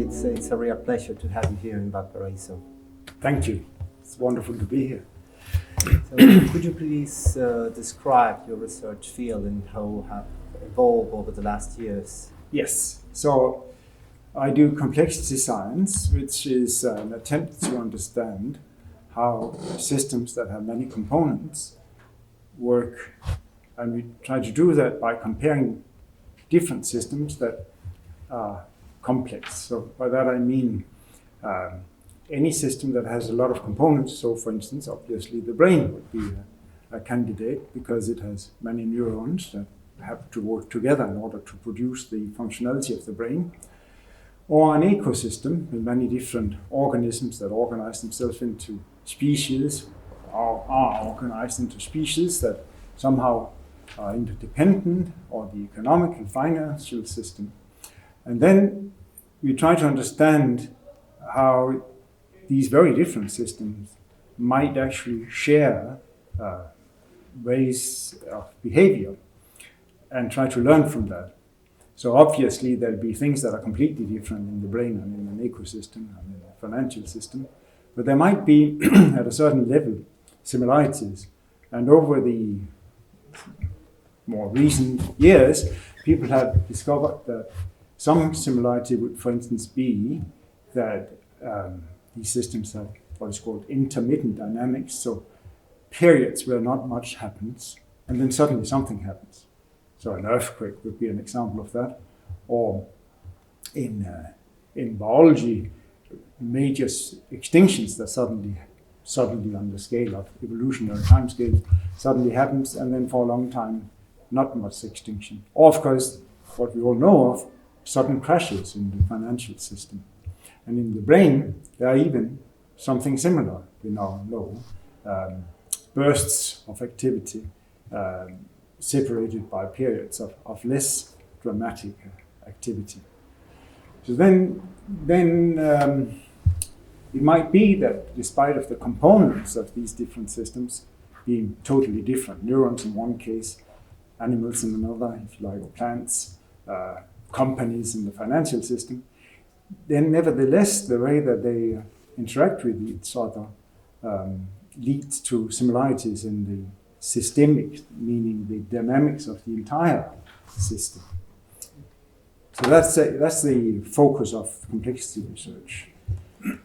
it's a real pleasure to have you here in Valparaiso. Thank you. It's wonderful to be here. So, could you please describe your research field and how have evolved over the last years? Yes. So I do complexity science, which is an attempt to understand how systems that have many components work. And we try to do that by comparing different systems that are complex. So by that I mean any system that has a lot of components. So for instance, obviously the brain would be a candidate because it has many neurons that have to work together in order to produce the functionality of the brain. Or an ecosystem with many different organisms that organize themselves into species or are organized into species that somehow are interdependent, or the economic and financial system. And then we try to understand how these very different systems might actually share ways of behavior and try to learn from that. So obviously there'll be things that are completely different in the brain and in an ecosystem and in a financial system, but there might be at a certain level similarities. And over the more recent years, people have discovered that some similarity would, for instance, be that these systems have what is called intermittent dynamics, so periods where not much happens, and then suddenly something happens. So an earthquake would be an example of that. Or in biology, major extinctions that suddenly on the scale of evolutionary time scale suddenly happens, and then for a long time not much extinction. Or of course, what we all know of, sudden crashes in the financial system. And in the brain, there are even something similar, we now know, bursts of activity separated by periods of less dramatic activity. So then it might be that despite of the components of these different systems being totally different, neurons in one case, animals in another, if you like, or plants, companies in the financial system, then nevertheless the way that they interact with each other leads to similarities in the systemic, meaning the dynamics of the entire system. So that's the focus of complexity research.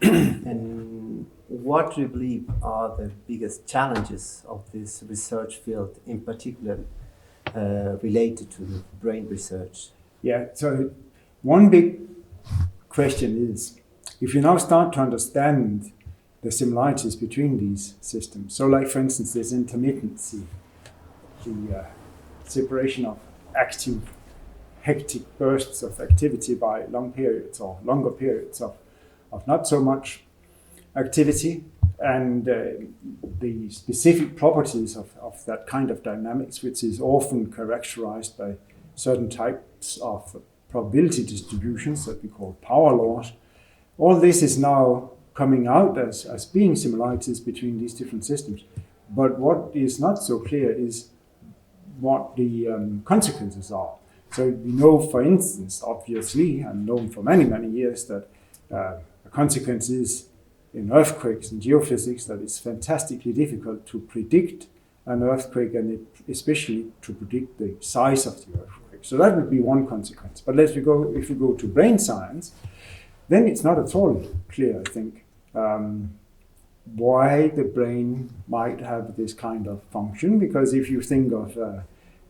And what do you believe are the biggest challenges of this research field, in particular related to the brain research? Yeah, so one big question is, if you now start to understand the similarities between these systems, so like for instance this intermittency, the separation of active, hectic bursts of activity by long periods or longer periods of not so much activity, and the specific properties of that kind of dynamics, which is often characterized by certain types of probability distributions that we call power laws. All this is now coming out as being similarities between these different systems. But what is not so clear is what the consequences are. So we know, for instance, obviously, and known for many, many years, that a consequence is in earthquakes and geophysics that it's fantastically difficult to predict an earthquake, and especially to predict the size of the earthquake. So that would be one consequence. But if we go to brain science, then it's not at all clear, I think, why the brain might have this kind of function. Because if you think of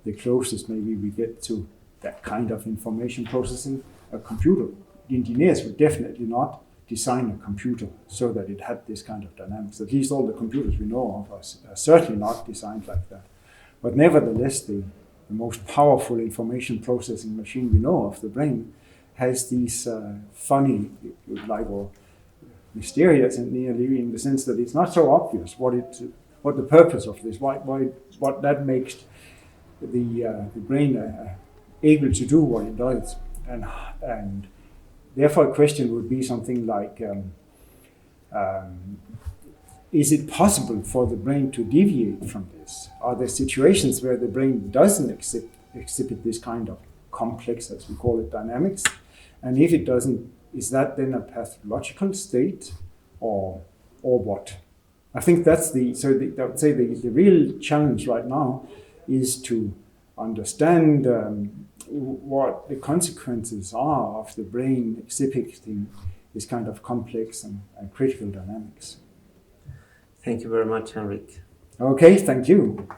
the closest maybe we get to that kind of information processing, a computer, engineers would definitely not design a computer so that it had this kind of dynamics. At least all the computers we know of are certainly not designed like that. But nevertheless, the most powerful information processing machine we know of, the brain, has these funny, like, or mysterious, and nearly in the sense that it's not so obvious what the purpose of this, what that makes the brain able to do what it does, and therefore a question would be something like, is it possible for the brain to deviate from this? Are there situations where the brain doesn't exhibit this kind of complex, as we call it, dynamics? And if it doesn't is that then a pathological state or what? I think that's I would say the real challenge right now is to understand what the consequences are of the brain exhibiting this kind of complex and critical dynamics. Thank you very much, Henrik. Okay, thank you.